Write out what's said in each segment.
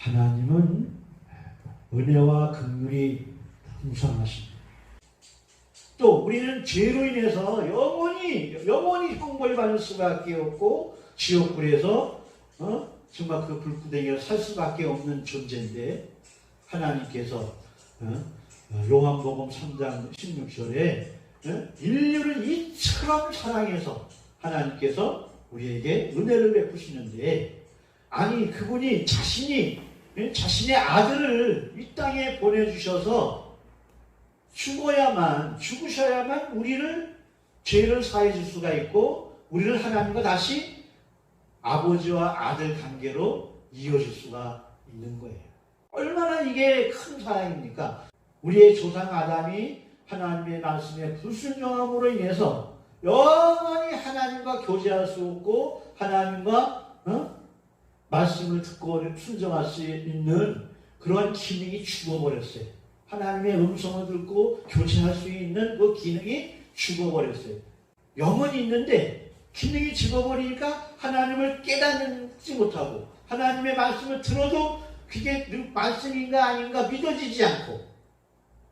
하나님은 은혜와 긍휼이 풍성하십니다. 또 우리는 죄로 인해서 영원히 형벌 받을 수밖에 없고 지옥불에서 정말 그 불구덩이를 살 수밖에 없는 존재인데 하나님께서 요한복음 3장 16절에 인류를 이처럼 사랑해서 하나님께서 우리에게 은혜를 베푸시는데, 아니 그분이 자신의 아들을 이 땅에 보내주셔서 죽으셔야만 우리를 죄를 사해 줄 수가 있고 우리를 하나님과 다시 아버지와 아들 관계로 이어줄 수가 있는 거예요. 얼마나 이게 큰 사랑입니까? 우리의 조상 아담이 하나님의 말씀에 불순종함으로 인해서 영원히 하나님과 교제할 수 없고 하나님과 말씀을 듣고 순종할 수 있는 그러한 기능이 죽어버렸어요. 하나님의 음성을 듣고 교제할 수 있는 그 기능이 죽어버렸어요. 영혼이 있는데 기능이 죽어버리니까 하나님을 깨닫지 못하고 하나님의 말씀을 들어도 그게 말씀인가 아닌가 믿어지지 않고,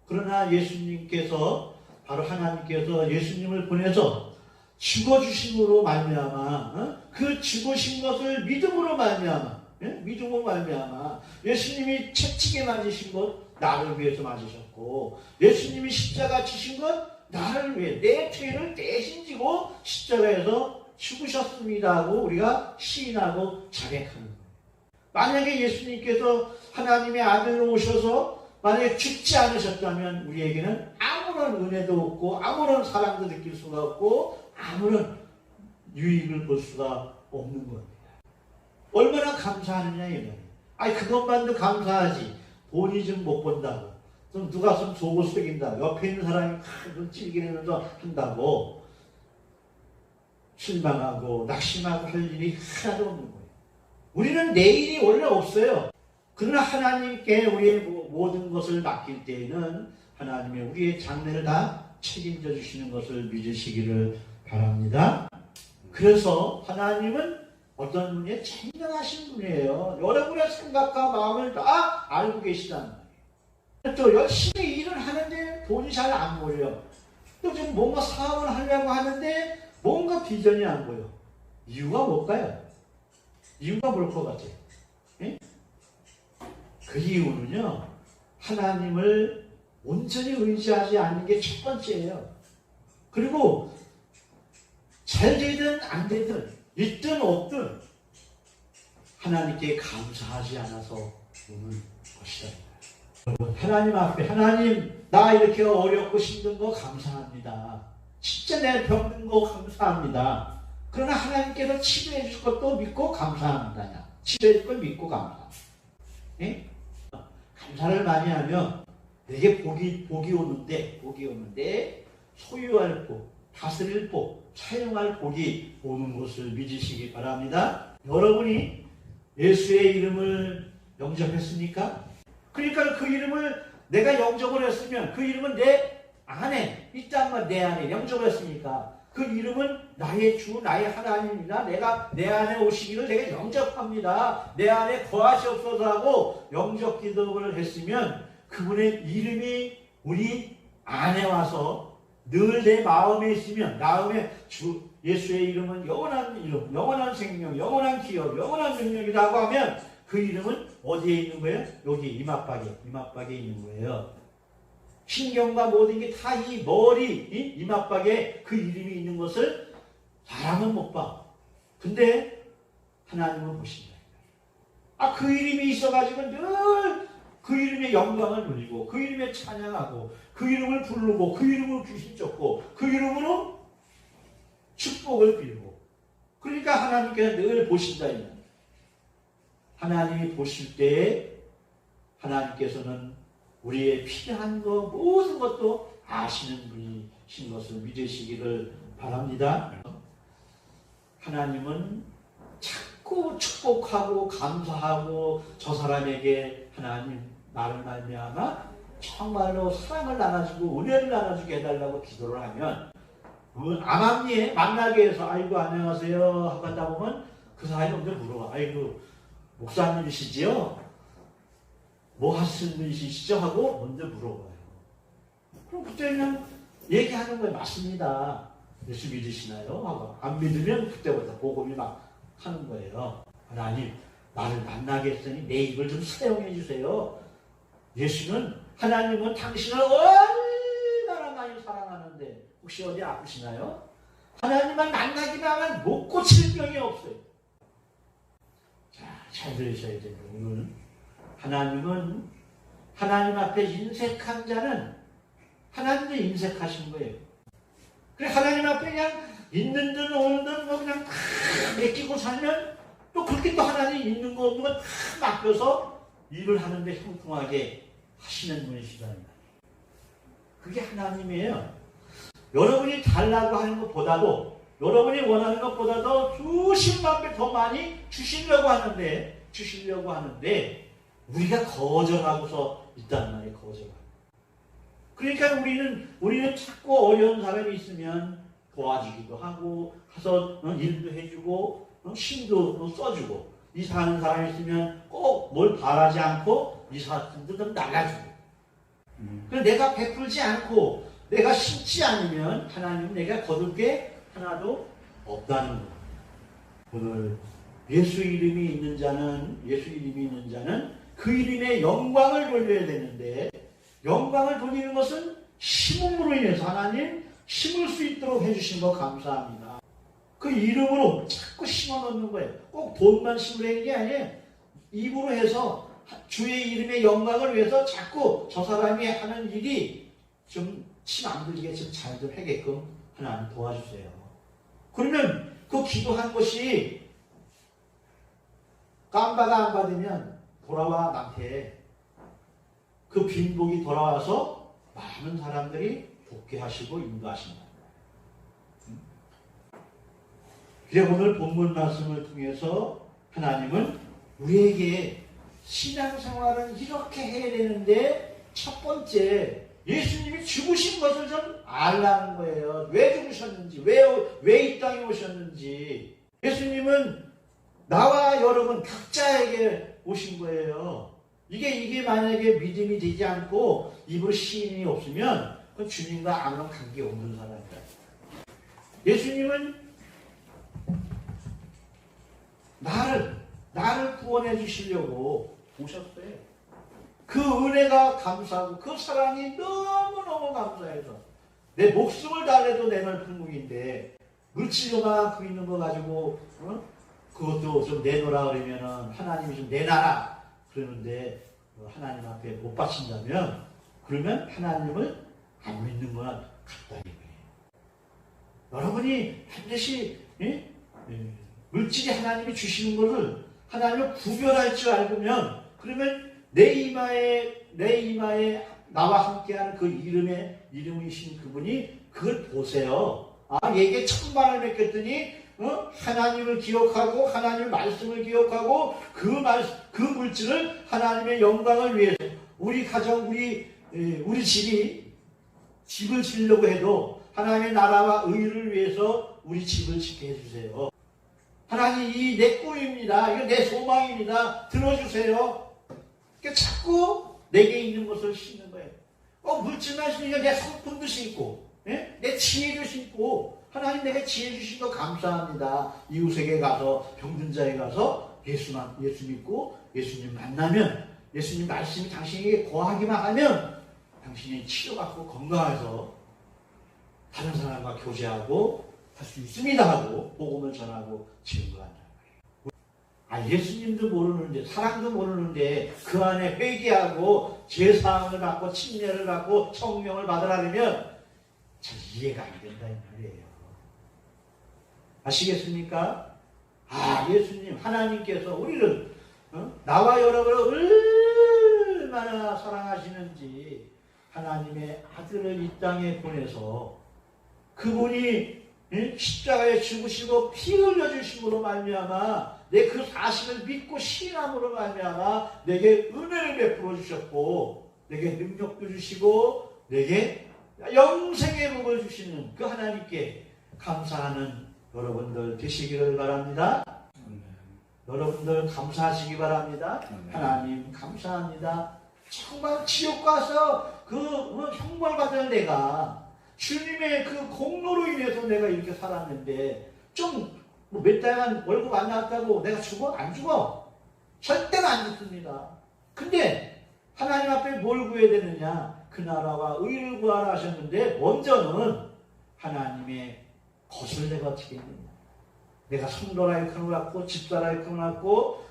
그러나 예수님께서 바로 하나님께서 예수님을 보내서 죽어주심으로 말미암아 그 죽으신 것을 믿음으로 말미암아 예수님이 채찍에 맞으신 것 나를 위해서 맞으셨고 예수님이 십자가 지신 것 나를 위해 내 죄를 대신 지고 십자가에서 죽으셨습니다 하고 우리가 시인하고 자백하는 거예요. 만약에 예수님께서 하나님의 아들로 오셔서 만약에 죽지 않으셨다면 우리에게는 아무런 은혜도 없고 아무런 사랑도 느낄 수가 없고 아무런 유익을 볼 수가 없는 겁니다. 얼마나 감사하느냐 이거예요. 아니 그것만도 감사하지 본이 좀 못 본다고 좀 누가 좀 속을 속인다 옆에 있는 사람이 좀 찔기면서 한다고 실망하고 낙심하고 할 일이 하나도 없는 거예요. 우리는 내일이 원래 없어요. 그러나 하나님께 우리의 모든 것을 맡길 때에는 하나님의 우리의 장래를 다 책임져 주시는 것을 믿으시기를 바랍니다. 그래서 하나님은 어떤 분이에요? 청정하신 분이에요. 여러분의 생각과 마음을 다 알고 계시다는 거예요. 또 열심히 일을 하는데 돈이 잘 안 보여요. 또 지금 뭔가 사업을 하려고 하는데 뭔가 비전이 안 보여. 이유가 뭘까요? 이유가 뭘 것 같아요? 예? 그 이유는요, 하나님을 온전히 의지하지 않는 게 첫 번째예요. 그리고 잘 되든 안 되든 있든 없든 하나님께 감사하지 않아서 오는 것이다. 하나님 앞에 하나님 나 이렇게 어렵고 힘든 거 감사합니다. 진짜 내가 병든 거 감사합니다. 그러나 하나님께서 치료해 줄 것도 믿고 감사합니다. 치료해 줄 걸 믿고 감사합니다. 예? 감사를 많이 하면 내게 복이 오는데 소유할 복, 다스릴 복, 사용할 복이 오는 것을 믿으시기 바랍니다. 여러분이 예수의 이름을 영접했습니까? 그러니까 그 이름을 내가 영접을 했으면 그 이름은 내 안에 이 땅과 내 안에 영접을 했으니까 그 이름은 나의 주, 나의 하나님이나 내가 내 안에 오시기를 내가 영접합니다. 내 안에 거하시옵소서 하고 영접 기도를 했으면 그분의 이름이 우리 안에 와서 늘 내 마음에 있으면 마음에 주 예수의 이름은 영원한 이름, 영원한 생명, 영원한 기업, 영원한 능력이라고 하면 그 이름은 어디에 있는 거예요? 여기 이마박에 있는 거예요. 신경과 모든 게 다 이 머리, 이 이마박에 그 이름이 있는 것을 사람은 못 봐. 근데 하나님은 보신다. 그 이름이 있어가지고 늘 그 이름의 영광을 누리고 그 이름에 찬양하고 그 이름을 부르고 그 이름으로 귀신 쫓고 그 이름으로 축복을 빌고, 그러니까 하나님께서 늘 보신다. 하나님이 보실 때에 하나님께서는 우리의 필요한 것 모든 것도 아시는 분이신 것을 믿으시기를 바랍니다. 하나님은 자꾸 축복하고 감사하고 저 사람에게 하나님 나를 말미암아 정말로 사랑을 나눠주고 은혜를 나눠주게 해달라고 기도를 하면 암암리에 만나게 해서 아이고 안녕하세요 하고 하다 보면 그 사람이 먼저 물어봐. 아이고 목사님이시지요? 뭐 하시는 분이시죠? 하고 먼저 물어봐요. 그럼 그때는 얘기하는 거예요. 맞습니다. 예수 믿으시나요? 하고 안 믿으면 그때부터 복음이 막 하는 거예요. 하나님, 나를 만나게 했으니 내 입을 좀 사용해 주세요. 예수는, 하나님은 당신을 얼마나 많이 사랑하는데 혹시 어디 아프시나요? 하나님만 만나기만 하면 못 고칠 병이 없어요. 자, 잘 들으셔야 돼요. 오늘 하나님은, 하나님 앞에 인색한 자는 하나님도 인색하신 거예요. 그래, 하나님 앞에 그냥 있는 듯 오는 듯 뭐 그냥 다 맡기고 살면 또 그렇게 또 하나님 있는 거 없는 거 다 맡겨서 일을 하는데 형통하게 하시는 분이시다는 거예요. 그게 하나님이에요. 여러분이 달라고 하는 것보다도, 여러분이 원하는 것보다도 수십만 배 더 많이 주시려고 하는데 우리가 거절하고서 있단 말이에요. 거절하고. 그러니까 우리는 자꾸 어려운 사람이 있으면 도와주기도 하고 가서 일도 해주고 힘도 써주고, 이사하는 사람이 있으면 꼭 뭘 바라지 않고 이사한테 좀 날라주고. 그래서 내가 베풀지 않고 내가 심지 않으면 하나님은 내가 거둘 게 하나도 없다는 거예요. 오늘 예수 이름이 있는 자는 그 이름의 영광을 돌려야 되는데, 영광을 돌리는 것은 심음으로 인해서 하나님 심을 수 있도록 해주신 거 감사합니다. 그 이름으로 자꾸 심어 넣는 거예요. 꼭 돈만 심으라는 게 아니에요. 입으로 해서 주의 이름의 영광을 위해서 자꾸 저 사람이 하는 일이 좀 침 안 들리게 좀 잘 좀 하게끔 하나님 도와주세요. 그러면 그 기도한 것이 깜바가 안 받으면 돌아와 나한테 그 빈복이 돌아와서 많은 사람들이 돕게 하시고 인도하신다. 그래, 오늘 본문 말씀을 통해서 하나님은 우리에게 신앙생활은 이렇게 해야 되는데 첫 번째 예수님이 죽으신 것을 좀 알라는 거예요. 왜 죽으셨는지, 왜 이 땅에 오셨는지. 예수님은 나와 여러분 각자에게 오신 거예요. 이게 만약에 믿음이 되지 않고 입으로 시인이 없으면 그 주님과 아무런 관계 없는 사람이다. 예수님은 나를 구원해 주시려고 오셨어요. 그 은혜가 감사하고 그 사랑이 너무너무 감사해서 내 목숨을 달래도 내놓을 품목인데 물질로만 있는 거 가지고 그것도 좀 내놓으라 그러면은 하나님이 좀 내놔라 그러는데 하나님 앞에 못 바친다면 그러면 하나님을 안 믿는 거나 같다 이거예요. 여러분이 반드시 물질이 하나님이 주시는 것을 하나님을 구별할 줄 알면, 그러면 내 이마에 나와 함께하는 그 이름이신 그분이 그걸 보세요. 아, 얘게 1000만을 맡겼더니 하나님을 기억하고 하나님의 말씀을 기억하고 그 물질을 하나님의 영광을 위해서 우리 가정, 우리 집을 지으려고 해도 하나님의 나라와 의를 위해서 우리 집을 짓게 해주세요. 하나님, 이 내 꿈입니다. 이거 내 소망입니다. 들어주세요. 그러니까 자꾸 내게 있는 것을 심는 거예요. 물질만 심으니까 내 성품도 심고, 내 지혜도 심고, 하나님 내가 지혜 주신 거 감사합니다. 이웃에게 가서, 병든 자에 가서 예수 믿고 예수님 만나면, 예수님 말씀이 당신에게 거하기만 하면 당신이 치료받고 건강해서 다른 사람과 교제하고 할 수 있습니다 하고 복음을 전하고 증거한다. 예수님도 모르는데, 사랑도 모르는데 그 안에 회개하고 제사함을 받고 침례를 받고 성령을 받으라면 참 이해가 안 된다 이 말이에요. 아시겠습니까? 예수님, 하나님께서 우리를 나와 여러분을 얼마나 사랑하시는지 하나님의 아들을 이 땅에 보내서 그분이 십자가에 죽으시고 피 흘려주심으로 말미암아 내 그 사실을 믿고 신함으로 말미암아 내게 은혜를 베풀어 주셨고 내게 능력도 주시고 내게 영생의 복을 주시는 그 하나님께 감사하는 여러분들 되시기를 바랍니다. 여러분들 감사하시기 바랍니다. 하나님 감사합니다. 정말 지옥 가서 그 형벌 받을 내가 주님의 그 공로로 인해서 내가 이렇게 살았는데 좀 몇 달간 월급 안 나왔다고 내가 죽어? 안 죽어. 절대로 안 죽습니다. 근데 하나님 앞에 뭘 구해야 되느냐? 그 나라와 의를 구하라 하셨는데 먼저는 하나님의 것을 내가 어떻게 했느냐? 내가 성도라 일컬어놨고 집사라 일컬어놨고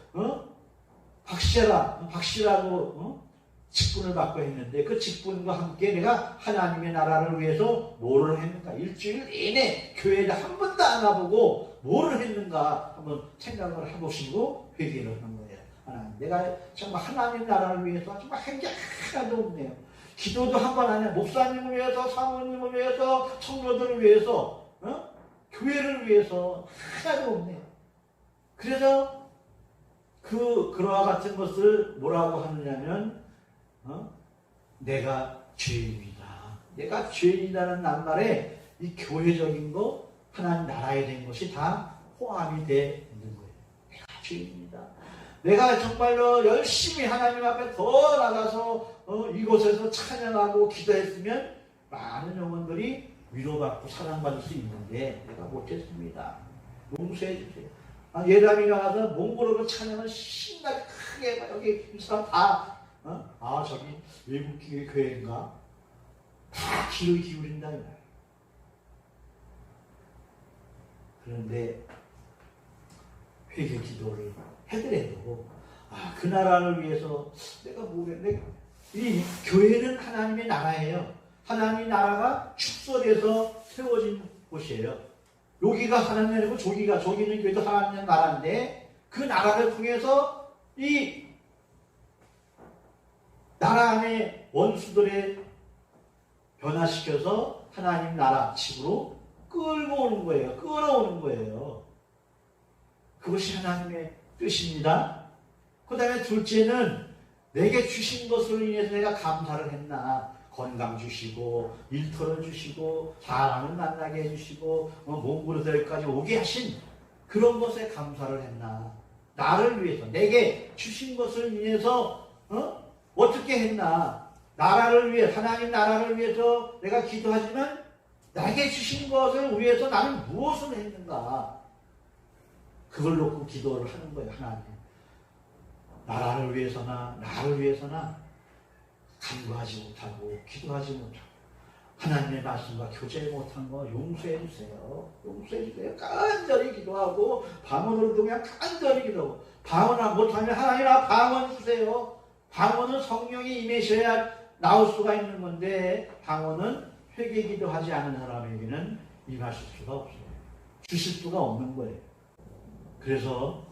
박씨라고 직분을 받고 했는데 그 직분과 함께 내가 하나님의 나라를 위해서 뭐를 했는가? 일주일 내내 교회에 한 번도 안 와보고 뭐를 했는가 한번 생각을 해보시고 회개를 하는 거예요. 하나님, 내가 정말 하나님 나라를 위해서 정말 한 게 하나도 없네요. 기도도 한 번 안 해요. 목사님을 위해서, 사모님을 위해서, 성도들을 위해서, 교회를 위해서 하나도 없네요. 그래서 그와 같은 것을 뭐라고 하느냐면 내가 죄인이다. 내가 죄인이라는 낱말에 이 교회적인 거, 하나님 나라에 된 것이 다 포함이 돼 있는 거예요. 내가 죄인이다. 내가 정말로 열심히 하나님 앞에 더 나가서 이곳에서 찬양하고 기도했으면 많은 영혼들이 위로받고 사랑받을 수 있는데 내가 못했습니다. 용서해 주세요. 예담이가 가서 몽골어로 찬양을 신나게 크게 막 여기 이 사람 다 저기 외국 교회인가? 다 귀를 기울인다. 그런데 회개 기도를 해더라도 그 나라를 위해서 내가 뭐래? 이 교회는 하나님의 나라예요. 하나님의 나라가 축소돼서 세워진 곳이에요. 여기가 하나님이고 저기는 교회도 하나님의 나라인데 그 나라를 통해서 이 나라 안에 원수들의 변화시켜서 하나님 나라 측으로 끌고 오는 거예요. 끌어오는 거예요. 그것이 하나님의 뜻입니다. 그 다음에 둘째는 내게 주신 것으로 인해서 내가 감사를 했나. 건강 주시고 일터를 주시고 사람을 만나게 해주시고 몽골에서까지 오게 하신 그런 것에 감사를 했나. 나를 위해서 내게 주신 것을 인해서 어떻게 했나. 나라를 위해 하나님 나라를 위해서 내가 기도하지만 나에게 주신 것을 위해서 나는 무엇을 했는가. 그걸 놓고 기도를 하는 거예요. 하나님 나라를 위해서나 나를 위해서나 간구하지 못하고 기도하지 못하고 하나님의 말씀과 교제 못한 거 용서해 주세요. 용서해 주세요. 간절히 기도하고 방언으로 그냥 간절히 기도하고 방언 못하면 하나님 방언 주세요. 방언은 성령이 임하셔야 나올 수가 있는 건데 방언은 회개 기도하지 않은 사람에게는 임하실 수가 없어요. 주실 수가 없는 거예요. 그래서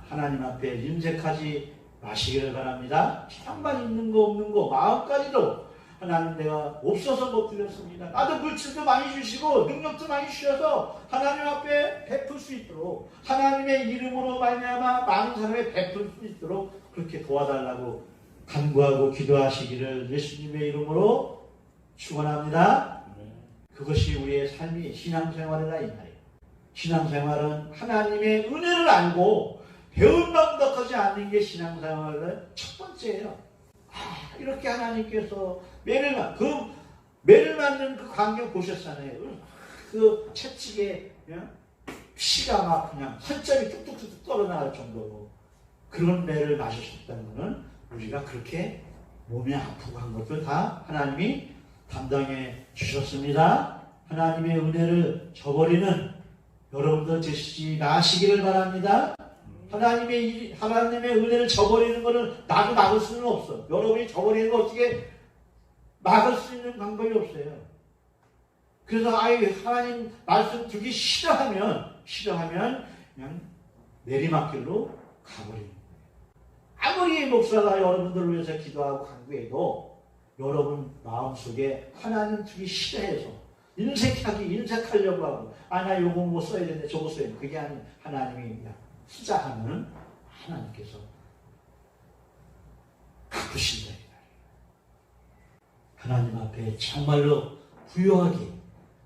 하나님 앞에 인색하지 마시기를 바랍니다. 정말 있는 거 없는 거 마음까지도 하나님 내가 없어서 못 드렸습니다. 나도 물질도 많이 주시고 능력도 많이 주셔서 하나님 앞에 베풀 수 있도록 하나님의 이름으로 말미암아 많은 사람에 베풀 수 있도록 그렇게 도와달라고 간구하고 기도하시기를 예수님의 이름으로 축원합니다. 그것이 우리의 삶이 신앙생활이다 이 말이에요. 신앙생활은 하나님의 은혜를 알고 배운 방법하지 않는 게 신앙생활의 첫 번째예요. 이렇게 하나님께서 매를 맞는 그 광경 보셨잖아요. 그 채찍에 피가 막 그냥 살점이 뚝뚝뚝 떨어나갈 정도로 그런 매를 맞으셨다는 것은 우리가 그렇게 몸이 아프고 한 것들 다 하나님이 담당해 주셨습니다. 하나님의 은혜를 저버리는 여러분들 되시지 마시기를 바랍니다. 하나님의 은혜를 저버리는 것은 나도 막을 수는 없어. 여러분이 저버리는 거 어떻게 막을 수 있는 방법이 없어요. 그래서 하나님 말씀 듣기 싫어하면 그냥 내리막길로 가버리는 거예요. 아무리 목사가 여러분들을 위해서 기도하고 간구해도 여러분 마음속에 하나님 듣기 싫어해서 인색하려고 하고 나 요거 뭐 써야 되는데 저거 써야 되는데 그게 아닌 하나님이 투자하면 하나님께서 갚으신다. 하나님 앞에 정말로 부유하게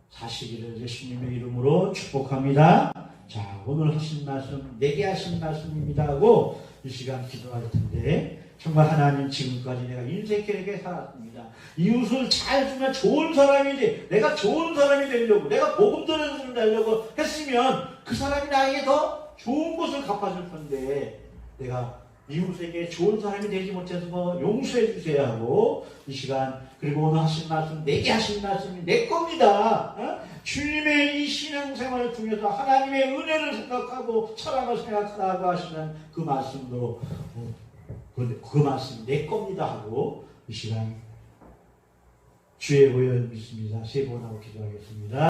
사시기를 예수님의 이름으로 축복합니다. 자, 오늘 하신 말씀, 내게 하신 말씀입니다 하고 이 시간 기도할 텐데, 정말 하나님 지금까지 내가 인생길게 살았습니다. 이웃을 잘 주면 좋은 사람이 돼. 내가 좋은 사람이 되려고, 내가 복음 들으려고 되려고 했으면 그 사람이 나에게 더 좋은 것을 갚아줄 건데, 내가 이웃에게 좋은 사람이 되지 못해서 용서해 주셔야 하고, 이 시간, 그리고 오늘 하신 말씀, 내게 하신 말씀이 내 겁니다. 주님의 이 신앙생활을 통해서 하나님의 은혜를 생각하고 사랑을 생각하라고 하시는 그 말씀도 그 말씀 내 겁니다 하고 이 시간 주의 보혈 믿습니다. 세 번 하고 기도하겠습니다.